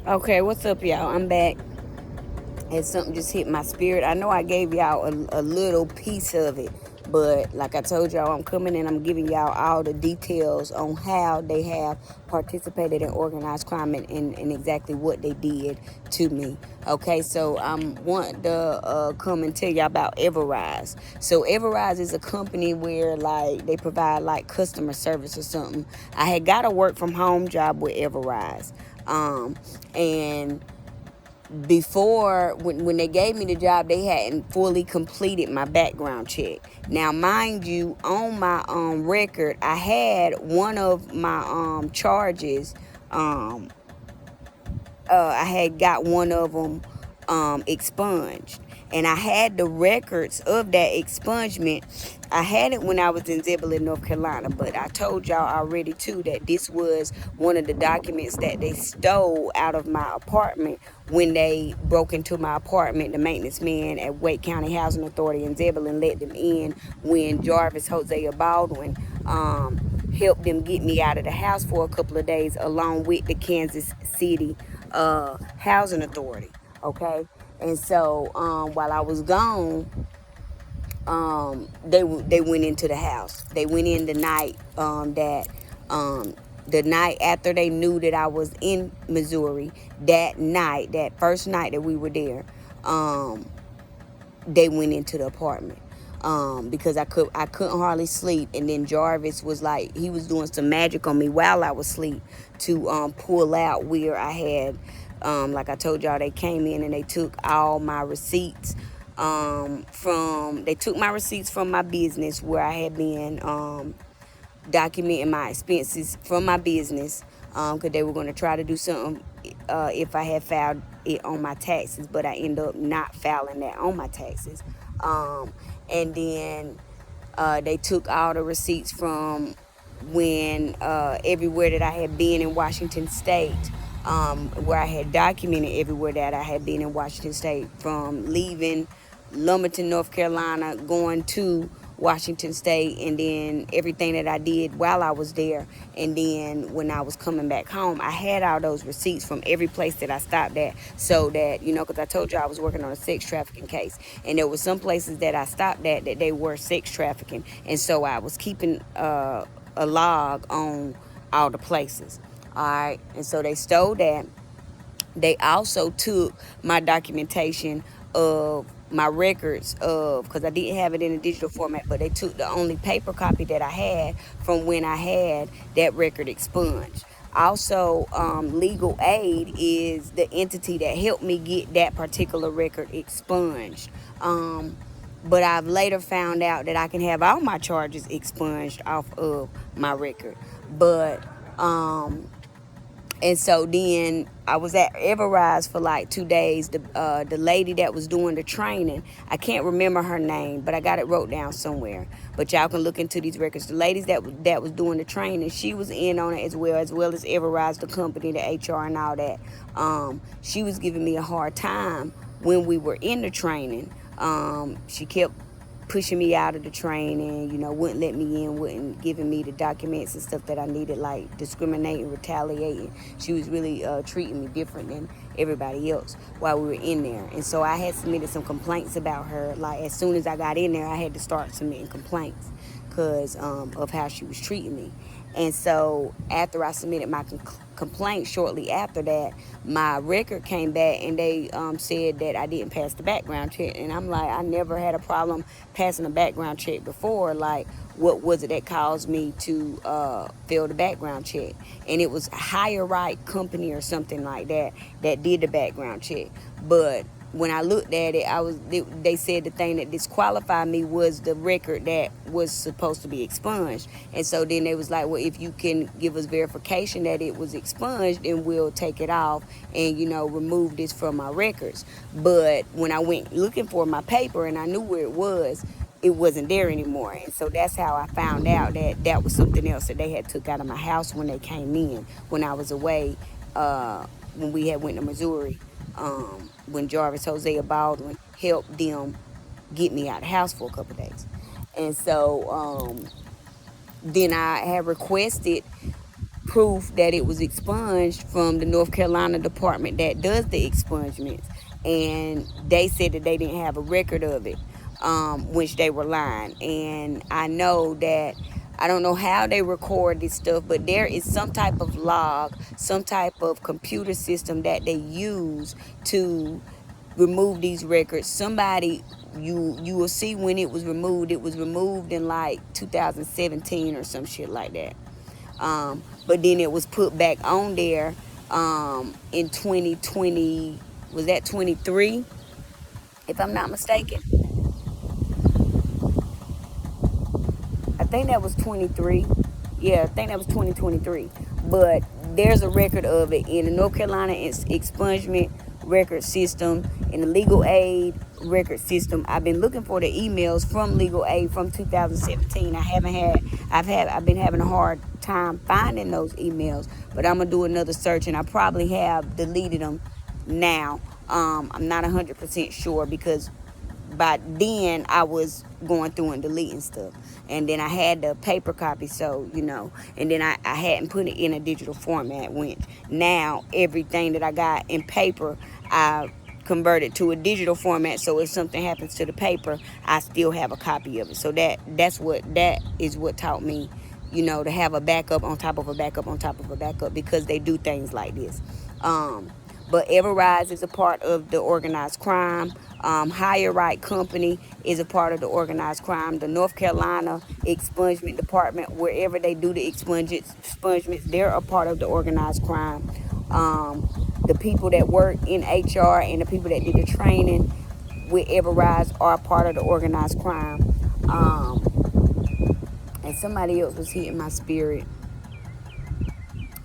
Okay, what's up, y'all? I'm back. And something just hit my spirit. I know I gave y'all a little piece of it, but like I told y'all, I'm coming and I'm giving y'all all the details on how they have participated in organized crime and exactly what they did to me. Okay, so I'm wanting to come and tell y'all about Everise. So Everise is a company where like they provide like customer service or something. I had got a work from home job with Everise, and before when they gave me the job, they hadn't fully completed my background check. Now mind you, on my record, I had one of my charges. I had got one of them expunged, and I had the records of that expungement. I had it when I was in Zebulon, North Carolina, but I told y'all already too that this was one of the documents that they stole out of my apartment when they broke into my apartment. The maintenance man at Wake County Housing Authority in Zebulon let them in when Jarvis Hosea Baldwin helped them get me out of the house for a couple of days, along with the Kansas City Housing Authority. Okay, and so while I was gone, they went into the house. They went in the night that the night after they knew that I was in Missouri. That night, that first night that we were there, um, they went into the apartment. Because I couldn't hardly sleep, and then Jarvis was like, he was doing some magic on me while I was asleep to pull out where I had, like I told y'all, they came in and they took all my receipts they took my receipts from my business where I had been documenting my expenses from my business, because they were going to try to do something if I had filed it on my taxes, but I ended up not filing that on my taxes. And then they took all the receipts from when everywhere that I had been in Washington State, where I had documented everywhere that I had been in Washington State, from leaving Lumberton, North Carolina, going to Washington State, and then everything that I did while I was there. And then when I was coming back home, I had all those receipts from every place that I stopped at, so that, because I told you I was working on a sex trafficking case, and there were some places that I stopped at that they were sex trafficking, and so I was keeping a log on all the places. All right, and so they stole that. They also took my documentation of my records of, because I didn't have it in a digital format, but they took the only paper copy that I had from when I had that record expunged. Also, legal aid is the entity that helped me get that particular record expunged. But I've later found out that I can have all my charges expunged off of my record. But and so then I was at Everise for like 2 days. The lady that was doing the training, I can't remember her name, but I got it wrote down somewhere. But y'all can look into these records. The ladies that was doing the training, she was in on it as well as Everise, the company, the HR, and all that. She was giving me a hard time when we were in the training. She kept pushing me out of the training, wouldn't let me in, wouldn't giving me the documents and stuff that I needed, like discriminating, retaliating. She was really treating me different than everybody else while we were in there. And so I had submitted some complaints about her. Like, as soon as I got in there, I had to start submitting complaints because of how she was treating me. And so after I submitted my complaint, shortly after that, my record came back and they said that I didn't pass the background check. And I'm like, I never had a problem passing a background check before. Like, what was it that caused me to fail the background check? And it was Higher Right Company or something like that that did the background check. But when I looked at it, they said the thing that disqualified me was the record that was supposed to be expunged. And so then they was like, well, if you can give us verification that it was expunged, then we'll take it off and, remove this from my records. But when I went looking for my paper and I knew where it wasn't there anymore. And so that's how I found out that that was something else that they had took out of my house when they came in, when I was away, when we had went to Missouri, when Jarvis Hosea Baldwin helped them get me out of the house for a couple of days. And so then I had requested proof that it was expunged from the North Carolina department that does the expungements, and they said that they didn't have a record of it, which they were lying. And I know that, I don't know how they record this stuff, but there is some type of log, some type of computer system that they use to remove these records. Somebody, you will see when it was removed. It was removed in like 2017 or some shit like that. But then it was put back on there in 2020. Was that 23? If I'm not mistaken. I think that was 23. Yeah, I think that was 2023. But there's a record of it in the North Carolina expungement record system, in the legal aid record system. I've been looking for the emails from legal aid from 2017. I've been having a hard time finding those emails, but I'm gonna do another search, and I probably have deleted them now. I'm not 100% sure, because by then I was going through and deleting stuff, and then I had the paper copy, so and then I hadn't put it in a digital format, which now everything that I got in paper I converted to a digital format, so if something happens to the paper, I still have a copy of it. So that is what taught me, to have a backup on top of a backup on top of a backup, because they do things like this. But Everise is a part of the organized crime. Higher Right Company is a part of the organized crime. The North Carolina Expungement Department, wherever they do the expungements, they're a part of the organized crime. The people that work in HR and the people that did the training with Everise are a part of the organized crime. And somebody else was hitting my spirit.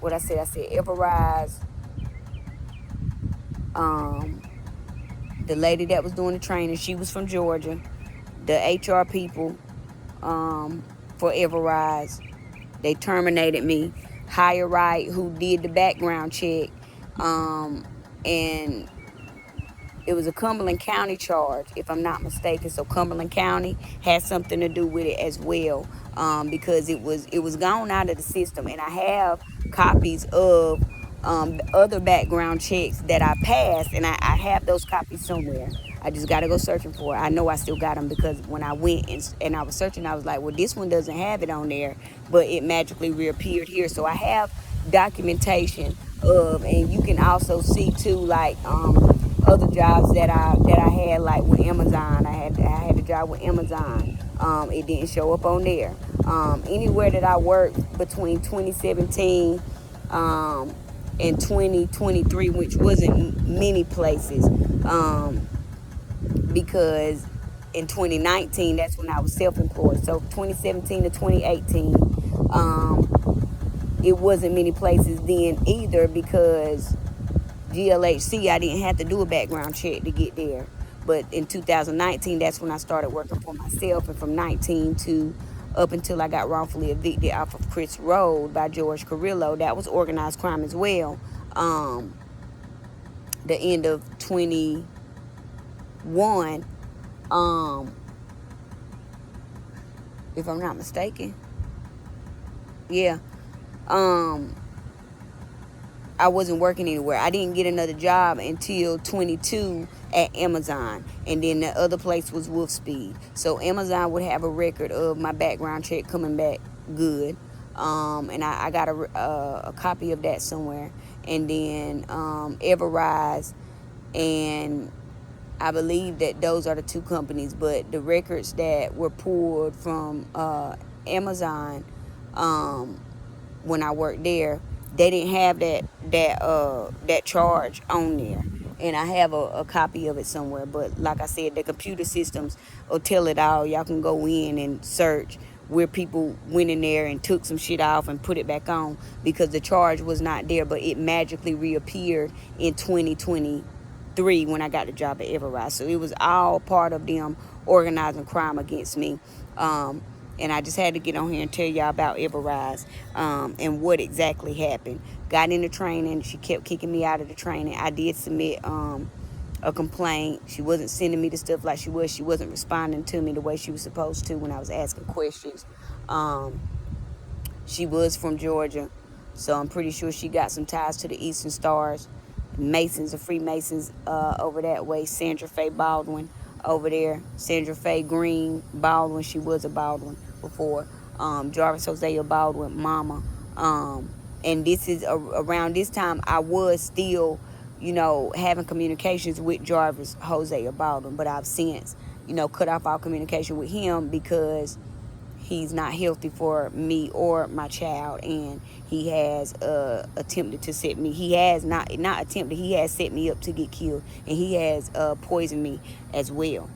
What I said Everise. The lady that was doing the training, she was from Georgia. The HR people for Everise, they terminated me. Higher Right, who did the background check, and it was a Cumberland County charge, if I'm not mistaken. So Cumberland County had something to do with it as well, because it was gone out of the system. And I have copies of other background checks that I passed, and I have those copies somewhere. I just got to go searching for it. I know I still got them, because when I went and I was searching, I was like, well, this one doesn't have it on there, but it magically reappeared here. So I have documentation of, and you can also see too, like other jobs that I had, like with Amazon. I had a job with Amazon. It didn't show up on there. Anywhere that I worked between 2017 and 2023, which wasn't many places, because in 2019, that's when I was self-employed. So 2017 to 2018, it wasn't many places then either, because GLHC, I didn't have to do a background check to get there. But in 2019, that's when I started working for myself. And from 19 to up until I got wrongfully evicted off of Chris Road by George Carrillo, that was organized crime as well. The end of 21, if I'm not mistaken. Yeah. I wasn't working anywhere. I didn't get another job until 22 at Amazon. And then the other place was Wolf Speed. So Amazon would have a record of my background check coming back good. And I got a copy of that somewhere. And then Everise, and I believe that those are the two companies. But the records that were pulled from Amazon when I worked there, they didn't have that charge on there, and I have a copy of it somewhere. But like I said, the computer systems will tell it all. Y'all can go in and search where people went in there and took some shit off and put it back on, because the charge was not there, but it magically reappeared in 2023 when I got the job at Everise. So it was all part of them organizing crime against me. And I just had to get on here and tell y'all about Everise, and what exactly happened. Got into training. She kept kicking me out of the training. I did submit a complaint. She wasn't sending me the stuff like she was. She wasn't responding to me the way she was supposed to when I was asking questions. She was from Georgia. So I'm pretty sure she got some ties to the Eastern Stars, Masons or Freemasons over that way. Sandra Faye Baldwin over there. Sandra Faye Green Baldwin. She was a Baldwin before. Jarvis Hosea Baldwin, mama. And this is around this time I was still, having communications with Jarvis Hosea Baldwin, but I've since, cut off all communication with him because he's not healthy for me or my child, and he has attempted to set me. He has not attempted. He has set me up to get killed, and he has poisoned me as well.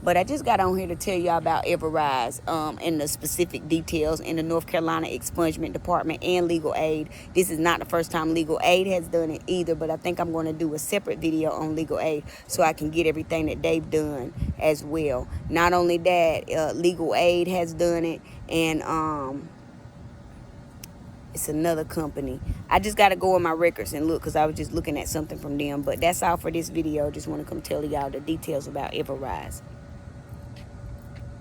But I just got on here to tell y'all about Everise and the specific details in the North Carolina Expungement Department and legal aid. This is not the first time legal aid has done it either, but I think I'm going to do a separate video on legal aid so I can get everything that they've done as well. Not only that, legal aid has done it, and it's another company. I just got to go in my records and look because I was just looking at something from them. But that's all for this video. Just want to come tell y'all the details about Everise.